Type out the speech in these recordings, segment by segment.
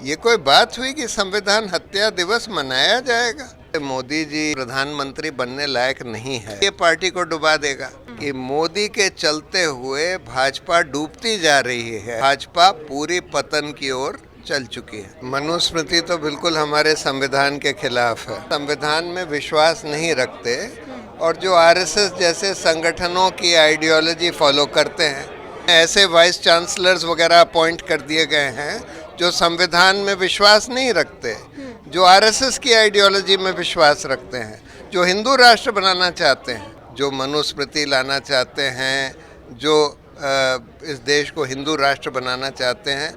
ये कोई बात हुई कि संविधान हत्या दिवस मनाया जाएगा? मोदी जी प्रधानमंत्री बनने लायक नहीं है, ये पार्टी को डुबा देगा। कि मोदी के चलते हुए भाजपा डूबती जा रही है, भाजपा पूरी पतन की ओर चल चुकी है। मनुस्मृति तो बिल्कुल हमारे संविधान के खिलाफ है। संविधान में विश्वास नहीं रखते और जो आरएसएस जैसे संगठनों की आइडियोलॉजी फॉलो करते हैं, ऐसे वाइस चांसलर्स वगैरह अपॉइंट कर दिए गए हैं जो संविधान में विश्वास नहीं रखते, जो आरएसएस की आइडियोलॉजी में विश्वास रखते हैं, जो हिंदू राष्ट्र बनाना चाहते हैं, जो मनुस्मृति लाना चाहते हैं, जो इस देश को हिंदू राष्ट्र बनाना चाहते हैं।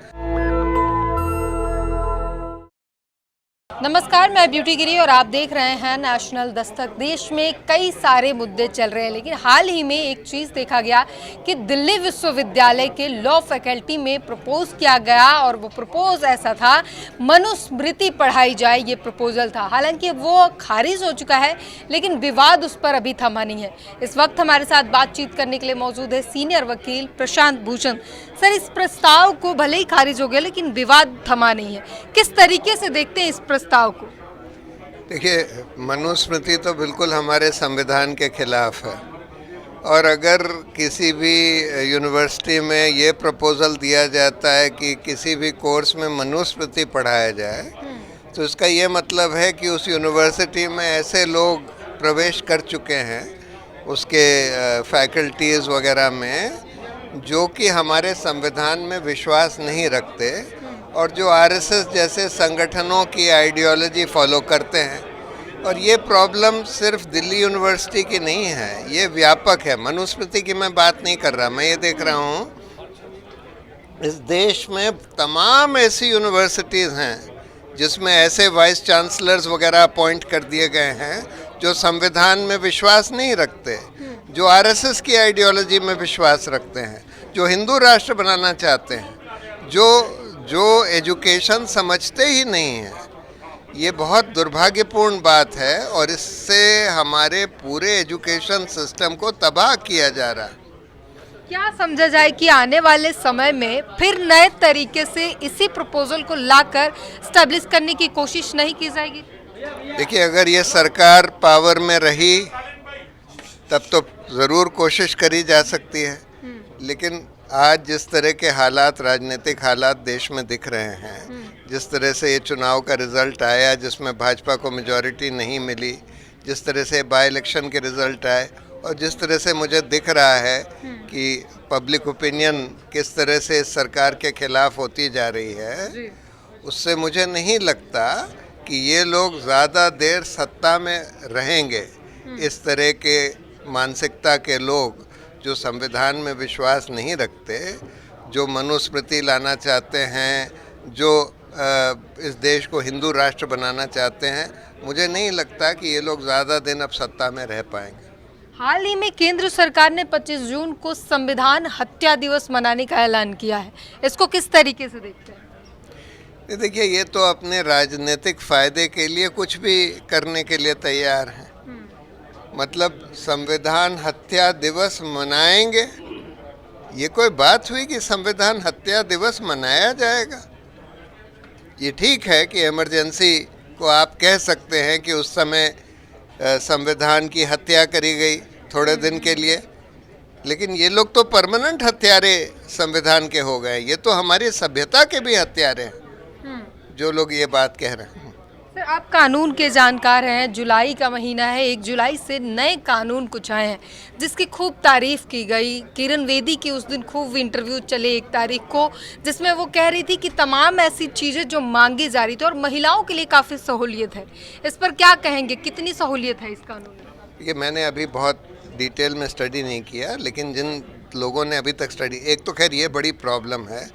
नमस्कार, मैं ब्यूटी गिरी और आप देख रहे हैं नेशनल दस्तक। देश में कई सारे मुद्दे चल रहे हैं, लेकिन हाल ही में एक चीज़ देखा गया कि दिल्ली विश्वविद्यालय के लॉ फैकल्टी में प्रपोज किया गया और वो प्रपोज ऐसा था, मनुस्मृति पढ़ाई जाए, ये प्रपोजल था। हालांकि वो खारिज हो चुका है, लेकिन विवाद उस पर अभी थमा नहीं है। इस वक्त हमारे साथ बातचीत करने के लिए मौजूद है सीनियर वकील प्रशांत भूषण। सर, इस प्रस्ताव को भले ही खारिज हो गया, लेकिन विवाद थमा नहीं है। किस तरीके से देखते हैं इस प्रस्ताव को? देखिए, मनुस्मृति तो बिल्कुल हमारे संविधान के खिलाफ है और अगर किसी भी यूनिवर्सिटी में ये प्रपोजल दिया जाता है कि किसी भी कोर्स में मनुस्मृति पढ़ाया जाए, तो इसका ये मतलब है कि उस यूनिवर्सिटी में ऐसे लोग प्रवेश कर चुके हैं उसके फैकल्टीज़ वगैरह में, जो कि हमारे संविधान में विश्वास नहीं रखते और जो आरएसएस जैसे संगठनों की आइडियोलॉजी फॉलो करते हैं। और ये प्रॉब्लम सिर्फ दिल्ली यूनिवर्सिटी की नहीं है, ये व्यापक है। मनुस्मृति की मैं बात नहीं कर रहा, मैं ये देख रहा हूँ इस देश में तमाम ऐसी यूनिवर्सिटीज़ हैं जिसमें ऐसे वाइस चांसलर्स वगैरह अपॉइंट कर दिए गए हैं जो संविधान में विश्वास नहीं रखते, जो आरएसएस की आइडियोलॉजी में विश्वास रखते हैं, जो हिंदू राष्ट्र बनाना चाहते हैं, जो एजुकेशन समझते ही नहीं हैं। ये बहुत दुर्भाग्यपूर्ण बात है और इससे हमारे पूरे एजुकेशन सिस्टम को तबाह किया जा रहा है। क्या समझा जाए कि आने वाले समय में फिर नए तरीके से इसी प्रपोजल को लाकर स्टैब्लिश करने की कोशिश नहीं की जाएगी? देखिए, अगर ये सरकार पावर में रही तब तो ज़रूर कोशिश करी जा सकती है, लेकिन आज जिस तरह के हालात, राजनीतिक हालात देश में दिख रहे हैं, जिस तरह से ये चुनाव का रिज़ल्ट आया जिसमें भाजपा को मेजॉरिटी नहीं मिली, जिस तरह से बाई इलेक्शन के रिज़ल्ट आए और जिस तरह से मुझे दिख रहा है कि पब्लिक ओपिनियन किस तरह से इस सरकार के खिलाफ होती जा रही है, उससे मुझे नहीं लगता कि ये लोग ज़्यादा देर सत्ता में रहेंगे। इस तरह के मानसिकता के लोग जो संविधान में विश्वास नहीं रखते, जो मनुस्मृति लाना चाहते हैं, जो इस देश को हिंदू राष्ट्र बनाना चाहते हैं, मुझे नहीं लगता कि ये लोग ज़्यादा दिन अब सत्ता में रह पाएंगे। हाल ही में केंद्र सरकार ने 25 जून को संविधान हत्या दिवस मनाने का ऐलान किया है, इसको किस तरीके से देखते हैं? देखिए, ये तो अपने राजनीतिक फ़ायदे के लिए कुछ भी करने के लिए तैयार हैं। मतलब संविधान हत्या दिवस मनाएंगे, ये कोई बात हुई कि संविधान हत्या दिवस मनाया जाएगा? ये ठीक है कि इमरजेंसी को आप कह सकते हैं कि उस समय संविधान की हत्या करी गई थोड़े दिन के लिए, लेकिन ये लोग तो परमानेंट हत्यारे संविधान के हो गए। ये तो हमारी सभ्यता के भी हत्यारे हैं जो लोग ये बात कह रहे हैं। सर, आप कानून के जानकार हैं। जुलाई का महीना है, 1 जुलाई से नए कानून कुछ आए हैं जिसकी खूब तारीफ की गई। किरण बेदी की उस दिन खूब इंटरव्यू चले 1 तारीख को, जिसमें वो कह रही थी कि तमाम ऐसी चीज़ें जो मांगी जा रही थी और महिलाओं के लिए काफ़ी सहूलियत है। इस पर क्या कहेंगे, कितनी सहूलियत है इस कानून में? ये मैंने अभी बहुत डिटेल में स्टडी नहीं किया, लेकिन जिन लोगों ने अभी तक स्टडी, एक तो खैर ये बड़ी प्रॉब्लम है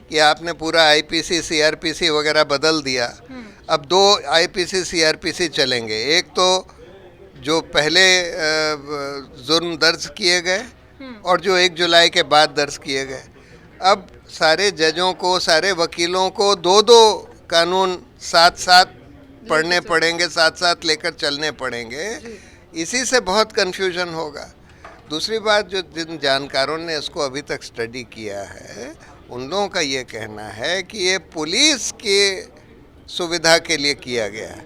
कि आपने पूरा आईपीसी सीआरपीसी वगैरह बदल दिया। अब 2 आईपीसी सीआरपीसी चलेंगे, एक तो जो पहले जुर्म दर्ज किए गए और जो 1 जुलाई के बाद दर्ज किए गए। अब सारे जजों को, सारे वकीलों को 2-2 कानून साथ-साथ पढ़ने पड़ेंगे, साथ-साथ लेकर चलने पड़ेंगे। इसी से बहुत कन्फ्यूजन होगा। दूसरी बात, जो जिन जानकारों ने इसको अभी तक स्टडी किया है उन लोगों का ये कहना है कि ये पुलिस की सुविधा के लिए किया गया है,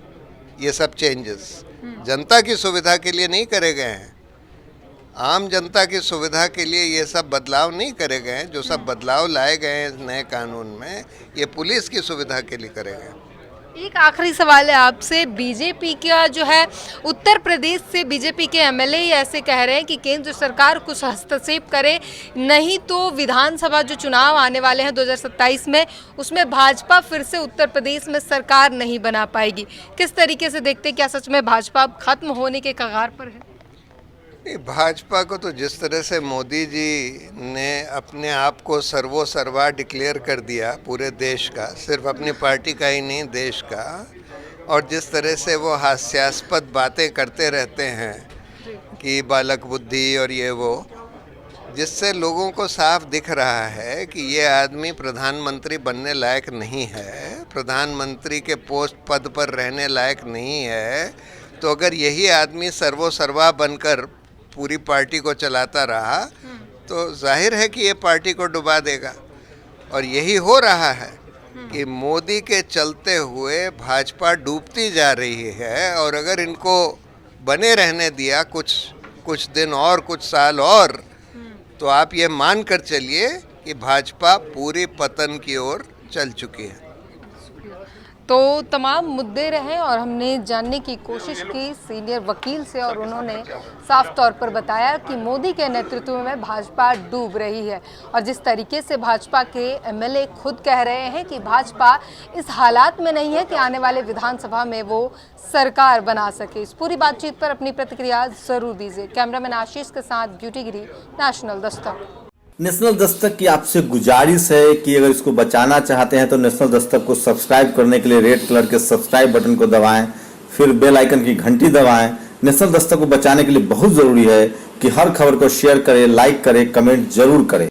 ये सब चेंजेस जनता की सुविधा के लिए नहीं करे गए हैं। आम जनता की सुविधा के लिए ये सब बदलाव नहीं करे गए हैं। जो सब बदलाव लाए गए हैं इस नए कानून में, ये पुलिस की सुविधा के लिए करे गए हैं। एक आखिरी सवाल है आपसे, बीजेपी का जो है उत्तर प्रदेश से बीजेपी के एमएलए ही ऐसे कह रहे हैं कि केंद्र सरकार कुछ हस्तक्षेप करे, नहीं तो विधानसभा जो चुनाव आने वाले हैं 2027 में, उसमें भाजपा फिर से उत्तर प्रदेश में सरकार नहीं बना पाएगी। किस तरीके से देखते हैं, क्या सच में भाजपा अब खत्म होने के कगार पर है? नहीं, भाजपा को तो जिस तरह से मोदी जी ने अपने आप को सर्वा डिक्लेयर कर दिया पूरे देश का, सिर्फ अपनी पार्टी का ही नहीं देश का, और जिस तरह से वो हास्यास्पद बातें करते रहते हैं कि बालक बुद्धि और ये वो, जिससे लोगों को साफ दिख रहा है कि ये आदमी प्रधानमंत्री बनने लायक नहीं है, प्रधानमंत्री के पोस्ट पद पर रहने लायक नहीं है। तो अगर यही आदमी सर्वा बनकर पूरी पार्टी को चलाता रहा तो जाहिर है कि ये पार्टी को डुबा देगा। और यही हो रहा है कि मोदी के चलते हुए भाजपा डूबती जा रही है। और अगर इनको बने रहने दिया कुछ दिन और कुछ साल और, तो आप ये मान कर चलिए कि भाजपा पूरी पतन की ओर चल चुकी है। तो तमाम मुद्दे रहे और हमने जानने की कोशिश की सीनियर वकील से, और उन्होंने साफ तौर पर बताया कि मोदी के नेतृत्व में भाजपा डूब रही है। और जिस तरीके से भाजपा के एमएलए खुद कह रहे हैं कि भाजपा इस हालात में नहीं है कि आने वाले विधानसभा में वो सरकार बना सके। इस पूरी बातचीत पर अपनी प्रतिक्रिया जरूर दीजिए। कैमरामैन आशीष के साथ ब्यूटी गिरी, नेशनल दस्तक। नेशनल दस्तक की आपसे गुजारिश है कि अगर इसको बचाना चाहते हैं तो नेशनल दस्तक को सब्सक्राइब करने के लिए रेड कलर के सब्सक्राइब बटन को दबाएं, फिर बेल आइकन की घंटी दबाएं। नेशनल दस्तक को बचाने के लिए बहुत जरूरी है कि हर खबर को शेयर करें, लाइक करें, कमेंट जरूर करें।